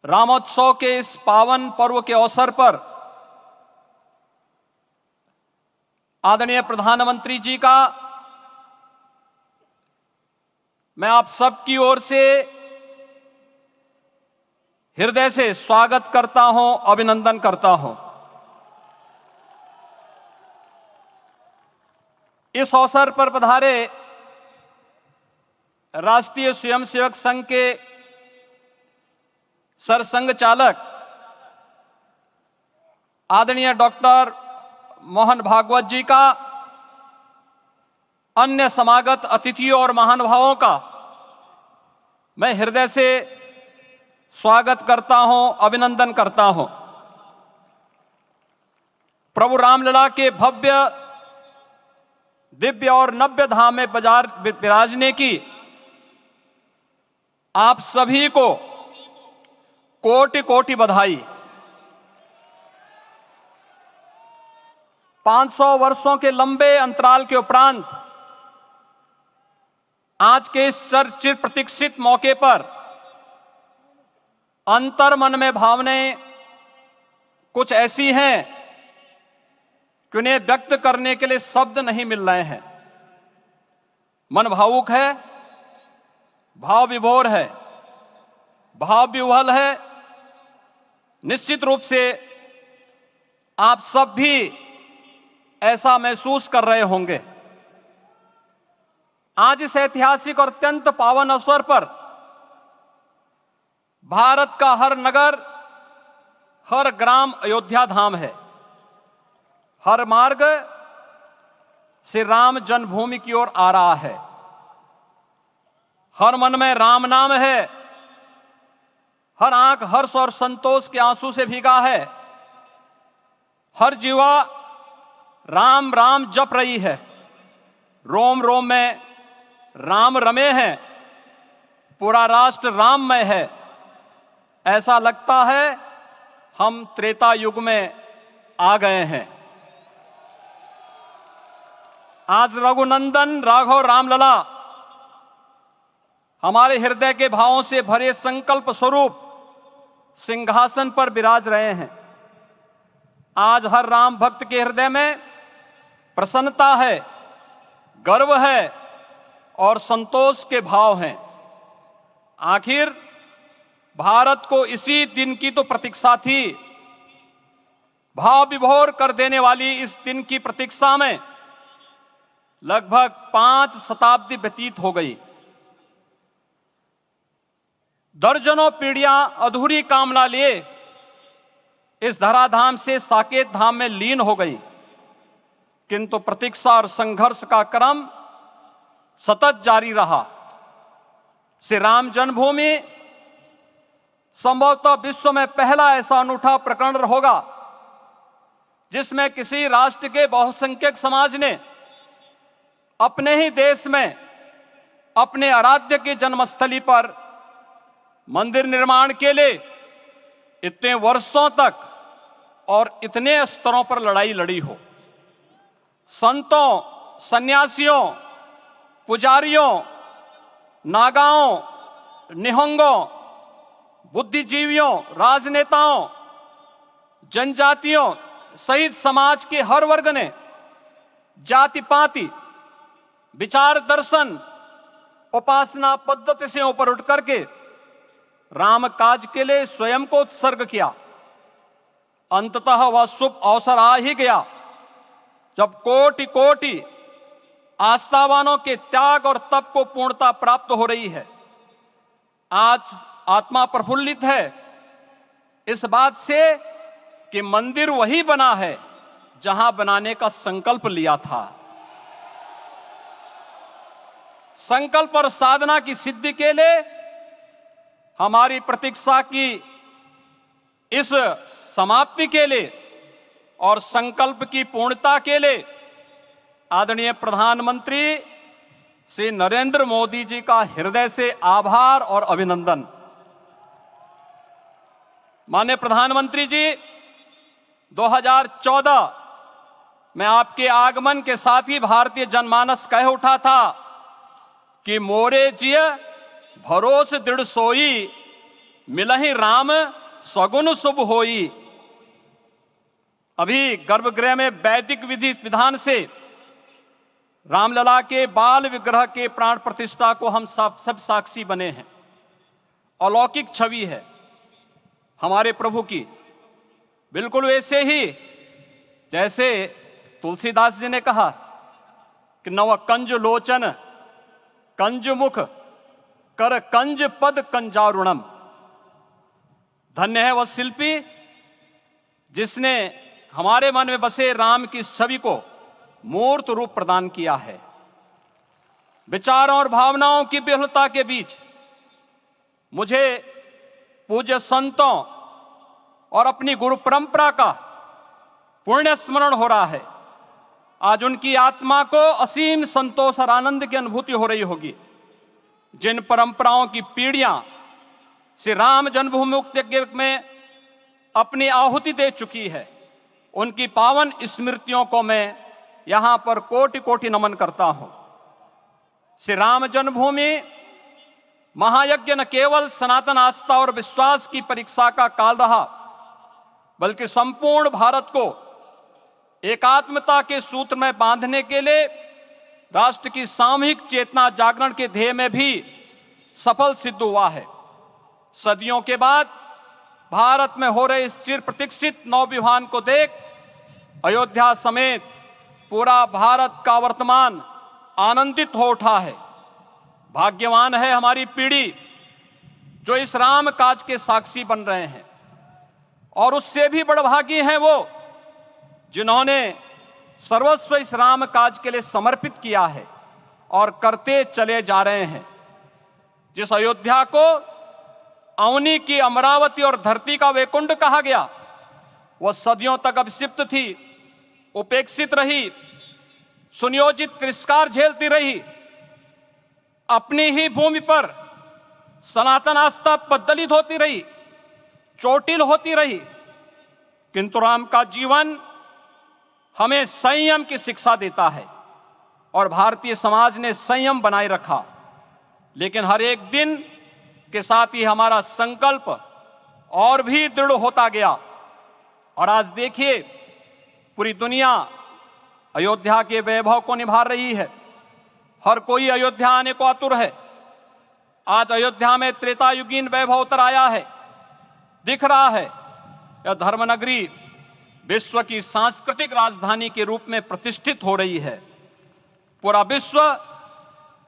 रामोत्सव के इस पावन पर्व के अवसर पर आदरणीय प्रधानमंत्री जी का मैं आप सबकी ओर से हृदय से स्वागत करता हूं, अभिनंदन करता हूं। इस अवसर पर पधारे राष्ट्रीय स्वयंसेवक संघ के सरसंघ चालक आदरणीय डॉक्टर मोहन भागवत जी का, अन्य समागत अतिथियों और महानुभावों का मैं हृदय से स्वागत करता हूं, अभिनंदन करता हूं। प्रभु रामलला के भव्य, दिव्य और नव्य धाम में विराजने की आप सभी को कोटि कोटि बधाई। 500 वर्षों के लंबे अंतराल के उपरांत आज के इस चिर प्रतीक्षित मौके पर अंतर मन में भावनाएं कुछ ऐसी हैं कि उन्हें व्यक्त करने के लिए शब्द नहीं मिल रहे हैं। मन भावुक है, भाव विभोर है, भाव विह्वल है। निश्चित रूप से आप सब भी ऐसा महसूस कर रहे होंगे। आज इस ऐतिहासिक और अत्यंत पावन अवसर पर भारत का हर नगर, हर ग्राम अयोध्या धाम है। हर मार्ग श्री राम जन्मभूमि की ओर आ रहा है। हर मन में राम नाम है। हर आंख हर्ष और संतोष के आंसू से भीगा है। हर जीवा राम राम जप रही है। रोम रोम में राम रमे हैं। पूरा राष्ट्र राममय है। ऐसा लगता है हम त्रेता युग में आ गए हैं। आज रघुनंदन राघव रामलला हमारे हृदय के भावों से भरे संकल्प स्वरूप सिंहासन पर विराज रहे हैं। आज हर राम भक्त के हृदय में प्रसन्नता है, गर्व है और संतोष के भाव हैं। आखिर भारत को इसी दिन की तो प्रतीक्षा थी। भाव विभोर कर देने वाली इस दिन की प्रतीक्षा में लगभग 5 शताब्दी व्यतीत हो गई। दर्जनों पीढ़ियां अधूरी कामना लिए इस धराधाम से साकेत धाम में लीन हो गई, किंतु प्रतीक्षा और संघर्ष का क्रम सतत जारी रहा। श्री राम जन्मभूमि संभवतः विश्व में पहला ऐसा अनूठा प्रकरण होगा जिसमें किसी राष्ट्र के बहुसंख्यक समाज ने अपने ही देश में अपने आराध्य की जन्मस्थली पर मंदिर निर्माण के लिए इतने वर्षों तक और इतने स्तरों पर लड़ाई लड़ी हो। संतों, सन्यासियों, पुजारियों, नागाओं, निहंगों, बुद्धिजीवियों, राजनेताओं, जनजातियों सहित समाज के हर वर्ग ने जाति पाति, विचार दर्शन, उपासना पद्धति से ऊपर उठ करके राम काज के लिए स्वयं को उत्सर्ग किया। अंततः वह शुभ अवसर आ ही गया जब कोटि कोटि आस्थावानों के त्याग और तप को पूर्णता प्राप्त हो रही है। आज आत्मा प्रफुल्लित है इस बात से कि मंदिर वही बना है जहां बनाने का संकल्प लिया था। संकल्प और साधना की सिद्धि के लिए हमारी प्रतीक्षा की इस समाप्ति के लिए और संकल्प की पूर्णता के लिए आदरणीय प्रधानमंत्री श्री नरेंद्र मोदी जी का हृदय से आभार और अभिनंदन। माननीय प्रधानमंत्री जी, 2014 में आपके आगमन के साथ ही भारतीय जनमानस कह उठा था कि मोरे जिय भरोस दृढ़ सोई मिलहि राम सगुन शुभ होई। अभी गर्भगृह में वैदिक विधि विधान से रामलला के बाल विग्रह के प्राण प्रतिष्ठा को हम सब साक्षी बने हैं। अलौकिक छवि है हमारे प्रभु की, बिल्कुल वैसे ही जैसे तुलसीदास जी ने कहा कि नव कंज लोचन कंज मुख कर कंज पद कंजारुणम। धन्य है वह शिल्पी जिसने हमारे मन में बसे राम की छवि को मूर्त रूप प्रदान किया है। विचारों और भावनाओं की विहलता के बीच मुझे पूज्य संतों और अपनी गुरु परंपरा का पुण्य स्मरण हो रहा है। आज उनकी आत्मा को असीम संतोष और आनंद की अनुभूति हो रही होगी। जिन परंपराओं की पीढ़ियां श्री राम जन्मभूमि मुक्ति यज्ञ में अपनी आहुति दे चुकी है, उनकी पावन स्मृतियों को मैं यहां पर कोटि कोटि नमन करता हूं। श्री राम जन्मभूमि महायज्ञ न केवल सनातन आस्था और विश्वास की परीक्षा का काल रहा, बल्कि संपूर्ण भारत को एकात्मता के सूत्र में बांधने के लिए राष्ट्र की सामूहिक चेतना जागरण के ध्येय में भी सफल सिद्ध हुआ है। सदियों के बाद भारत में हो रहे इस चिर प्रतीक्षित नवविवाह को देख अयोध्या समेत पूरा भारत का वर्तमान आनंदित हो उठा है। भाग्यवान है हमारी पीढ़ी जो इस राम काज के साक्षी बन रहे हैं, और उससे भी बड़भागी हैं वो जिन्होंने सर्वस्व इस राम काज के लिए समर्पित किया है और करते चले जा रहे हैं। जिस अयोध्या को अवनी की अमरावती और धरती का वैकुंठ कहा गया, वह सदियों तक अभिषिप्त थी, उपेक्षित रही, सुनियोजित तिरस्कार झेलती रही। अपनी ही भूमि पर सनातन आस्था पद्दलित होती रही, चोटिल होती रही, किंतु राम का जीवन हमें संयम की शिक्षा देता है और भारतीय समाज ने संयम बनाए रखा। लेकिन हर एक दिन के साथ ही हमारा संकल्प और भी दृढ़ होता गया, और आज देखिए पूरी दुनिया अयोध्या के वैभव को निभा रही है। हर कोई अयोध्या आने को आतुर है। आज अयोध्या में त्रेतायुगीन वैभव उतर आया है, दिख रहा है। यह धर्मनगरी विश्व की सांस्कृतिक राजधानी के रूप में प्रतिष्ठित हो रही है। पूरा विश्व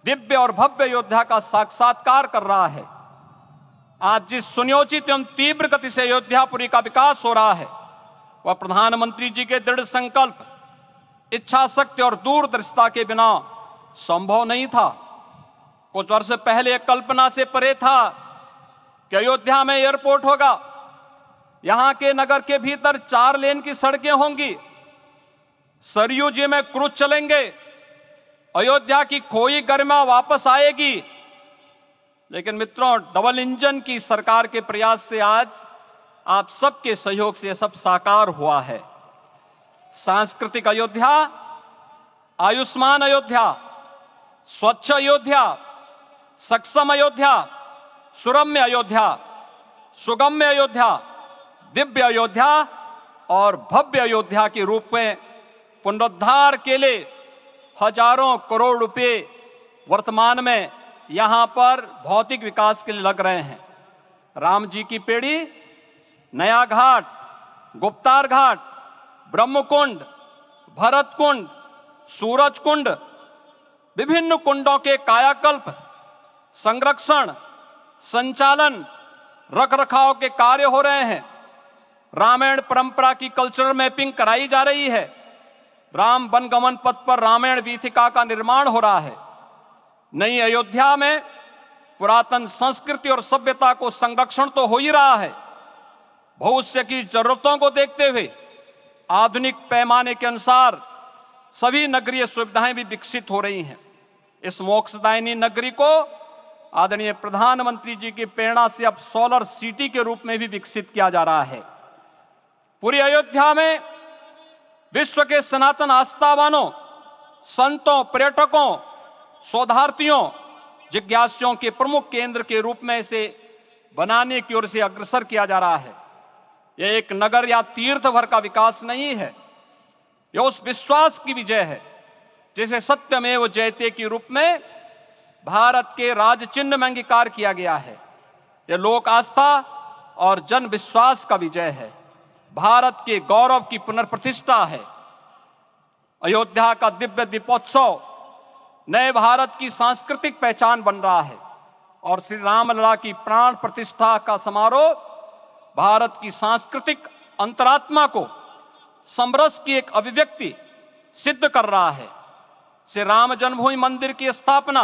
दिव्य और भव्य अयोध्या का साक्षात्कार कर रहा है। आज जिस सुनियोजित एवं तीव्र गति से अयोध्यापुरी का विकास हो रहा है, वह प्रधानमंत्री जी के दृढ़ संकल्प, इच्छा शक्ति और दूरदर्शिता के बिना संभव नहीं था। कुछ वर्ष पहले कल्पना से परे था कि अयोध्या में एयरपोर्ट होगा, यहां के नगर के भीतर 4 लेन की सड़कें होंगी, सरयू जी में क्रूज चलेंगे, अयोध्या की खोई गरिमा वापस आएगी। लेकिन मित्रों, डबल इंजन की सरकार के प्रयास से आज आप सबके सहयोग से यह सब साकार हुआ है। सांस्कृतिक अयोध्या, आयुष्मान अयोध्या, स्वच्छ अयोध्या, सक्षम अयोध्या, सुरम्य अयोध्या, सुगम्य अयोध्या, दिव्य अयोध्या और भव्य अयोध्या के रूप में पुनरुद्धार के लिए हजारों करोड़ रुपए वर्तमान में यहां पर भौतिक विकास के लिए लग रहे हैं। राम जी की पेड़ी, नया घाट, गुप्तार घाट, ब्रह्मकुंड, भरत कुंड, सूरज कुंड, विभिन्न कुंडों के कायाकल्प, संरक्षण, संचालन, रखरखाव के कार्य हो रहे हैं। रामायण परंपरा की कल्चरल मैपिंग कराई जा रही है। राम वनगमन पथ पर रामायण वीथिका का निर्माण हो रहा है। नई अयोध्या में पुरातन संस्कृति और सभ्यता को संरक्षण तो हो ही रहा है, भविष्य की जरूरतों को देखते हुए आधुनिक पैमाने के अनुसार सभी नगरीय सुविधाएं भी विकसित हो रही हैं। इस मोक्षदायिनी नगरी को आदरणीय प्रधानमंत्री जी की प्रेरणा से अब सोलर सिटी के रूप में भी विकसित किया जा रहा है। पूरी अयोध्या में विश्व के सनातन आस्थावानों, संतों, पर्यटकों, शोधार्थियों, जिज्ञासुओं के प्रमुख केंद्र के रूप में इसे बनाने की ओर से अग्रसर किया जा रहा है। यह एक नगर या तीर्थ भर का विकास नहीं है, यह उस विश्वास की विजय है जिसे सत्यमेव जयते के रूप में भारत के राज चिन्ह में अंगीकार किया गया है। यह लोक आस्था और जन विश्वास का विजय है, भारत के गौरव की पुनर्प्रतिष्ठा है। अयोध्या का दिव्य दीपोत्सव नए भारत की सांस्कृतिक पहचान बन रहा है और श्री रामलला की प्राण प्रतिष्ठा का समारोह भारत की सांस्कृतिक अंतरात्मा को समरस की एक अभिव्यक्ति सिद्ध कर रहा है। श्री राम जन्मभूमि मंदिर की स्थापना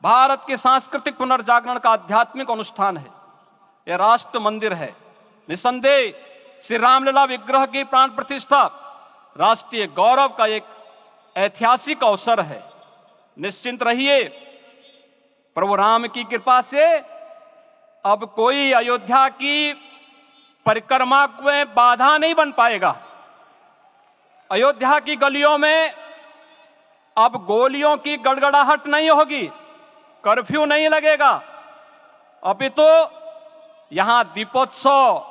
भारत के सांस्कृतिक पुनर्जागरण का आध्यात्मिक अनुष्ठान है। यह राष्ट्र मंदिर है। निसंदेह श्री रामलला विग्रह की प्राण प्रतिष्ठा राष्ट्रीय गौरव का एक ऐतिहासिक अवसर है। निश्चिंत रहिए, प्रभु राम की कृपा से अब कोई अयोध्या की परिक्रमा में बाधा नहीं बन पाएगा। अयोध्या की गलियों में अब गोलियों की गड़गड़ाहट नहीं होगी, कर्फ्यू नहीं लगेगा। अपितु यहां दीपोत्सव,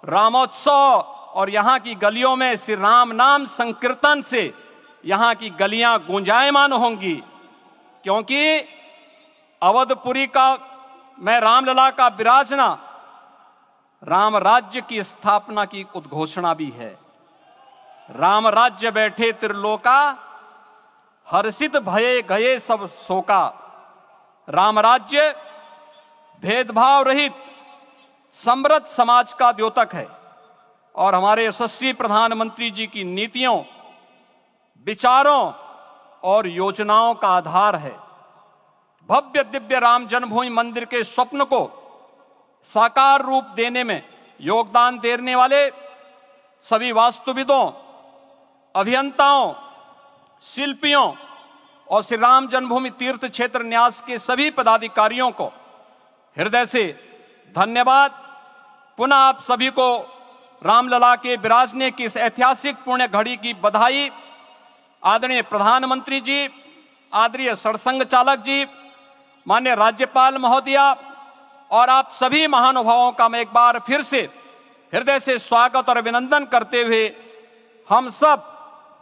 रामोत्सव और यहां की गलियों में श्री राम नाम संकीर्तन से यहां की गलियां गुंजायमान होंगी, क्योंकि अवधपुरी का मैं रामलला का विराजना राम राज्य की स्थापना की उद्घोषणा भी है। राम राज्य बैठे त्रिलोका, हर्षित भये गए सब शोका। राम राज्य भेदभाव रहित समृद्ध समाज का द्योतक है और हमारे यशस्वी प्रधानमंत्री जी की नीतियों, विचारों और योजनाओं का आधार है। भव्य दिव्य राम जन्मभूमि मंदिर के स्वप्न को साकार रूप देने में योगदान देने वाले सभी वास्तुविदों, अभियंताओं, शिल्पियों और श्री राम जन्मभूमि तीर्थ क्षेत्र न्यास के सभी पदाधिकारियों को हृदय से धन्यवाद। पुनः आप सभी को रामलला के विराजने की इस ऐतिहासिक पुण्य घड़ी की बधाई। आदरणीय प्रधानमंत्री जी, आदरणीय सरसंघ चालक जी, माननीय राज्यपाल महोदया और आप सभी महानुभावों का मैं एक बार फिर से हृदय से स्वागत और अभिनंदन करते हुए हम सब